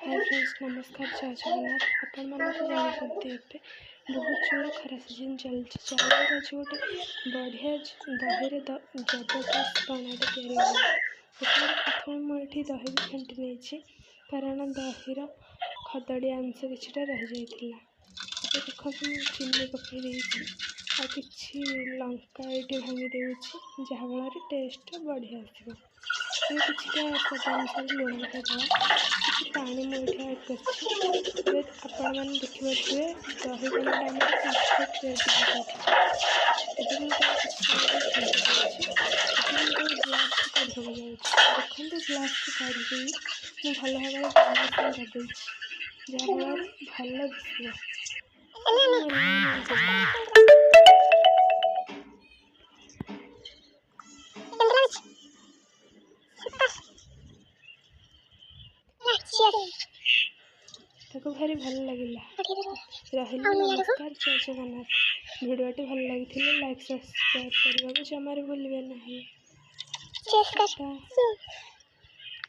Hi friends, नमस्कार, जय जगन्नाथ। आपण मैंने तो जानते एबे बहुत जोर खरा सीजन चलती चाउल आज गोटे बढ़िया दही जबरदस्त पणाटे तैयारी देखते प्रथम मुझे दही भी फेंटी नहीं कारण दहीर खदड़िया अंश किटा रही जाता। देखो चीनी पकई आ कि लंका ये भांगी देती जहाँफल टेस्ट बढ़िया आसो। किछटा स्वाद अनुसार लुण पकईदे कि पानी मुझे ऐड कर आपण मैंने देखिपे दही पणाटा आम परफेक्ट रेडी ग्लास काढ़ी देखो ग्लास काढ़ी मुझे भल भाव करदे जहाँफल भल दिशा ताको भारी भल लगे रही। नमस्कार, जय जगन्नाथ। भिडियोटी भल लगी लाइक सब्सक्राइब करने को जमार भूलिए नहीं।